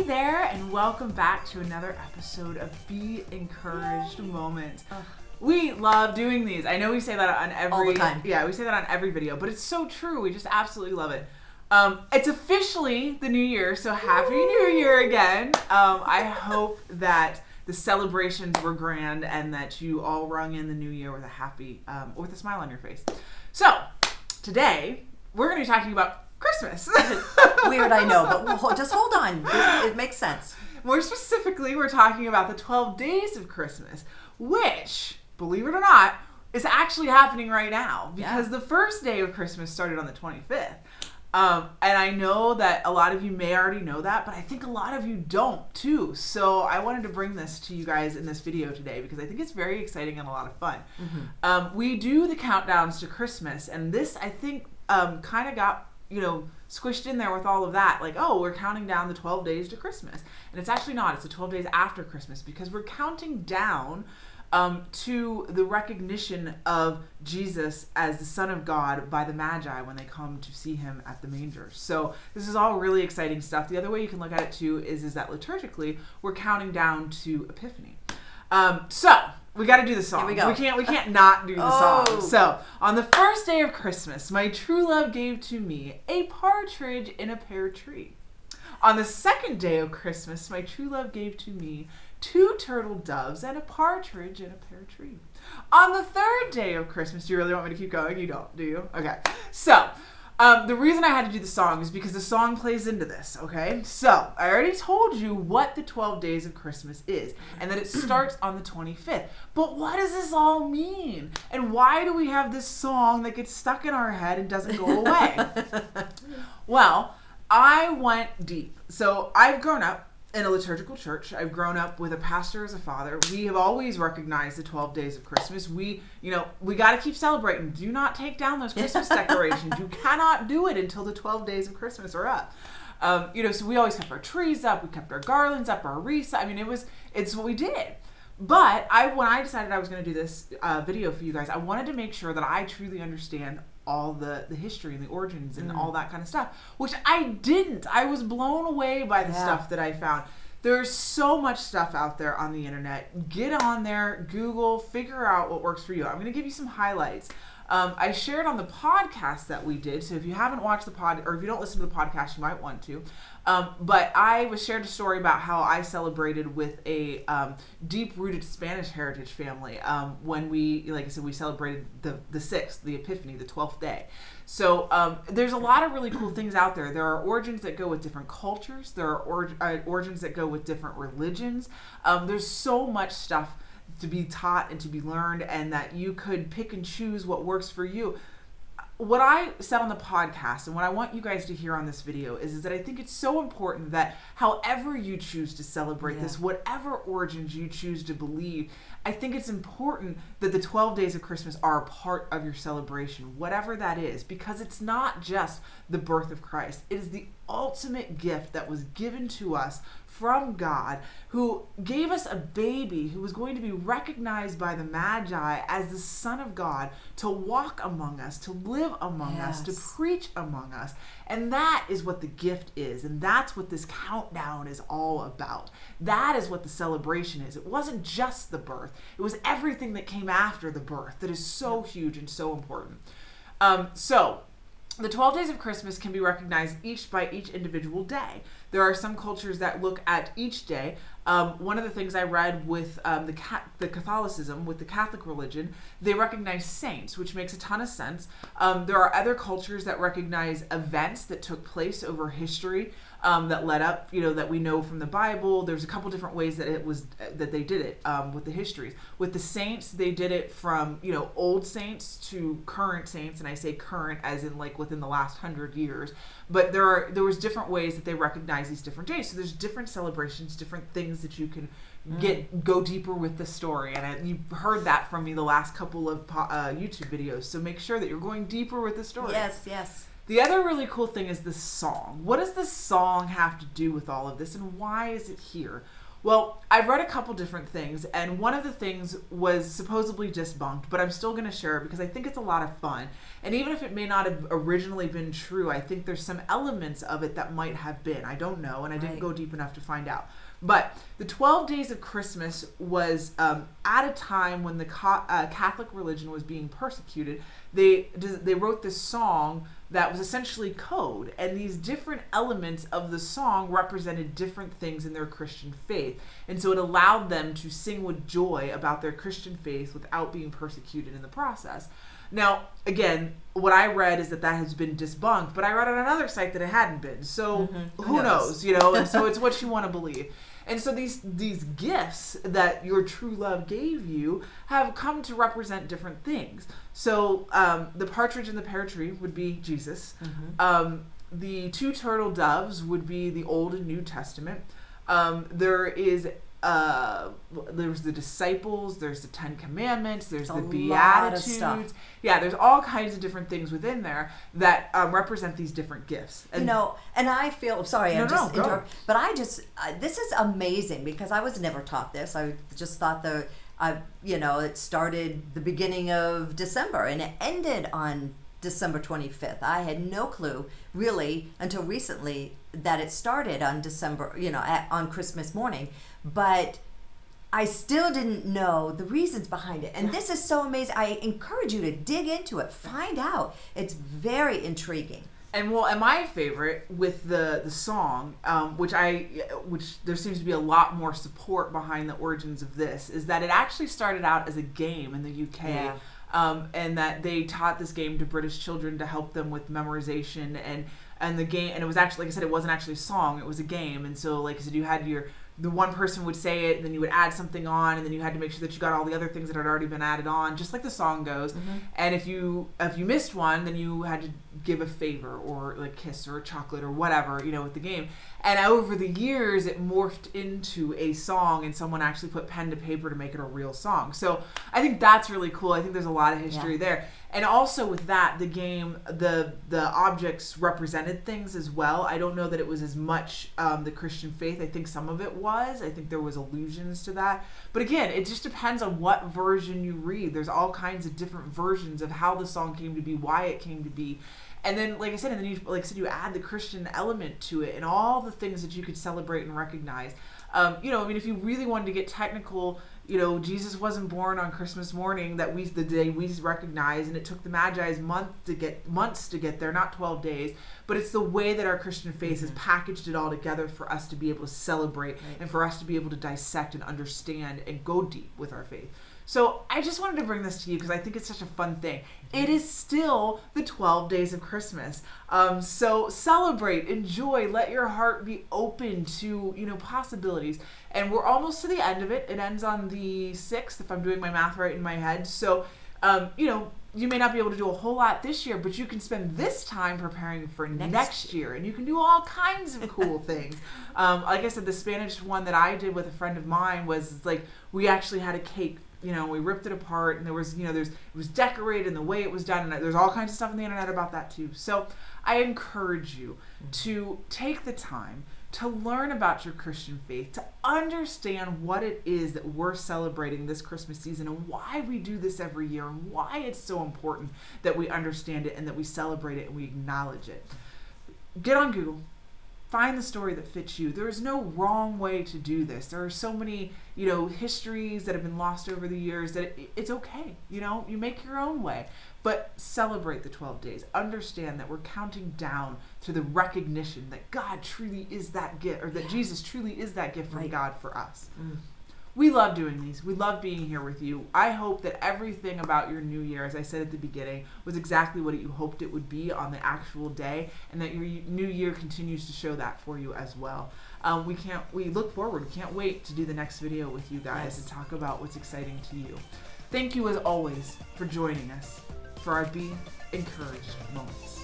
there, and welcome back to another episode of Be Encouraged Moments. We love doing these. I know we say that on every... all the time. Yeah, we say that on every video, but it's so true. We just absolutely love it. It's officially the new year, so Happy New Year again. I hope that the celebrations were grand and that you all rung in the new year with with a smile on your face. So, today, we're going to be talking about Christmas. Weird, I know, but just hold on. It makes sense. More specifically, we're talking about the 12 days of Christmas, which, believe it or not, is actually happening right now because the first day of Christmas started on the 25th. And I know that a lot of you may already know that, but I think a lot of you don't too. So I wanted to bring this to you guys in this video today because I think it's very exciting and a lot of fun. Mm-hmm. We do the countdowns to Christmas, and this, I think, kind of got squished in there with all of that. Like, oh, we're counting down the 12 days to Christmas. And it's actually not. It's the 12 days after Christmas because we're counting down to the recognition of Jesus as the Son of God by the Magi when they come to see him at the manger. So this is all really exciting stuff. The other way you can look at it too is that liturgically we're counting down to Epiphany. So we got to do the song. Here we go. We can't not do the song. So on the first day of Christmas, my true love gave to me a partridge in a pear tree. On the second day of Christmas, my true love gave to me 2 turtle doves and a partridge in a pear tree. On the third day of Christmas, do you really want me to keep going? You don't, do you? Okay. So, the reason I had to do the song is because the song plays into this, okay? So, I already told you what the 12 days of Christmas is, and that it starts on the 25th. But what does this all mean? And why do we have this song that gets stuck in our head and doesn't go away? Well, I went deep. So, I've grown up in a liturgical church. I've grown up with a pastor as a father. We have always recognized the 12 days of Christmas. We got to keep celebrating. Do not take down those Christmas decorations. You cannot do it until the 12 days of Christmas are up. So we always kept our trees up. We kept our garlands up, our wreaths. I mean, it's what we did. But when I decided I was going to do this video for you guys, I wanted to make sure that I truly understand all the history and the origins and all that kind of stuff, which I didn't. I was blown away by the stuff that I found. There's so much stuff out there on the internet. Get on there, Google, figure out what works for you. I'm going to give you some highlights. I shared on the podcast that we did, so if you haven't watched the pod, or if you don't listen to the podcast, you might want to. But I shared a story about how I celebrated with a deep-rooted Spanish heritage family when we, like I said, we celebrated the 6th, the Epiphany, the 12th day. So there's a lot of really cool things out there. There are origins that go with different cultures. There are origins that go with different religions. There's so much stuff to be taught and to be learned, and that you could pick and choose what works for you. What I said on the podcast and what I want you guys to hear on this video is that I think it's so important that however you choose to celebrate this, whatever origins you choose to believe, I think it's important that the 12 days of Christmas are a part of your celebration, whatever that is, because it's not just the birth of Christ. It is the ultimate gift that was given to us from God, who gave us a baby who was going to be recognized by the Magi as the Son of God, to walk among us, to live among us, to preach among us. And that is what the gift is. And that's what this countdown is all about. That is what the celebration is. It wasn't just the birth. It was everything that came after the birth that is so huge and so important. So the 12 days of Christmas can be recognized by each individual day. There are some cultures that look at each day. One of the things I read with the Catholicism, with the Catholic religion, they recognize saints, which makes a ton of sense. There are other cultures that recognize events that took place over history that led up, that we know from the Bible. There's a couple different ways that they did it with the histories. With the saints, they did it from old saints to current saints, and I say current as in like within the last 100 years. But there was different ways that they recognize these different days. So there's different celebrations, different things that you can go deeper with the story. And you've heard that from me the last couple of YouTube videos. So make sure that you're going deeper with the story. Yes. The other really cool thing is the song. What does the song have to do with all of this, and why is it here? Well, I've read a couple different things, and one of the things was supposedly debunked, but I'm still going to share it because I think it's a lot of fun. And even if it may not have originally been true, I think there's some elements of it that might have been. I don't know, and I didn't go deep enough to find out. But the 12 Days of Christmas was at a time when the Catholic religion was being persecuted. They wrote this song that was essentially code, and these different elements of the song represented different things in their Christian faith. And so it allowed them to sing with joy about their Christian faith without being persecuted in the process. Now, again, what I read is that has been debunked, but I read on another site that it hadn't been. So who knows, And so it's what you want to believe. And so these gifts that your true love gave you have come to represent different things. So the partridge in the pear tree would be Jesus. The two turtle doves would be the Old and New Testament. There's the disciples, there's the 10 Commandments, there's the Beatitudes. Yeah, there's all kinds of different things within there that represent these different gifts. And, and I feel, sorry, I'm just interrupting, but this is amazing because I was never taught this. I just thought it started the beginning of December and it ended on December 25th. I had no clue really until recently that it started on December, on Christmas morning, but I still didn't know the reasons behind it. And this is so amazing. I encourage you to dig into it, find out. It's very intriguing. And my favorite with the song, which there seems to be a lot more support behind the origins of this, is that it actually started out as a game in the UK. Yeah. And that they taught this game to British children to help them with memorization and the game, and it was actually, like I said, it wasn't actually a song, it was a game. And so, like I said, you had the one person would say it, and then you would add something on, and then you had to make sure that you got all the other things that had already been added on, just like the song goes. And if you missed one, then you had to give a favor or like kiss or a chocolate or whatever, with the game. And over the years, it morphed into a song, and someone actually put pen to paper to make it a real song. So I think that's really cool. I think there's a lot of history there. And also with that, the game, the objects represented things as well. I don't know that it was as much the Christian faith. I think some of it was. I think there was allusions to that. But again, it just depends on what version you read. There's all kinds of different versions of how the song came to be, why it came to be. And then, like I said, you add the Christian element to it and all the things that you could celebrate and recognize. If you really wanted to get technical, Jesus wasn't born on Christmas morning, the day we recognize, and it took the Magi's months to get there, not 12 days. But it's the way that our Christian faith has packaged it all together for us to be able to celebrate and for us to be able to dissect and understand and go deep with our faith. So I just wanted to bring this to you because I think it's such a fun thing. It is still the 12 days of Christmas. So celebrate, enjoy, let your heart be open to, possibilities. And we're almost to the end of it. It ends on the 6th, if I'm doing my math right in my head. So, you may not be able to do a whole lot this year, but you can spend this time preparing for next year. And you can do all kinds of cool things. Like I said, the Spanish one that I did with a friend of mine was like, we actually had a cake. We ripped it apart, and there was, it was decorated and the way it was done, and there's all kinds of stuff on the internet about that too. So I encourage you to take the time to learn about your Christian faith, to understand what it is that we're celebrating this Christmas season and why we do this every year and why it's so important that we understand it and that we celebrate it and we acknowledge it. Get on Google. Find the story that fits you. There is no wrong way to do this. There are so many, histories that have been lost over the years that it's okay. You make your own way. But celebrate the 12 days. Understand that we're counting down to the recognition that God truly is that gift, or that Jesus truly is that gift from God for us. We love doing these. We love being here with you. I hope that everything about your new year, as I said at the beginning, was exactly what you hoped it would be on the actual day, and that your new year continues to show that for you as well. We look forward. We can't wait to do the next video with you guys and talk about what's exciting to you. Thank you as always for joining us for our Be Encouraged moments.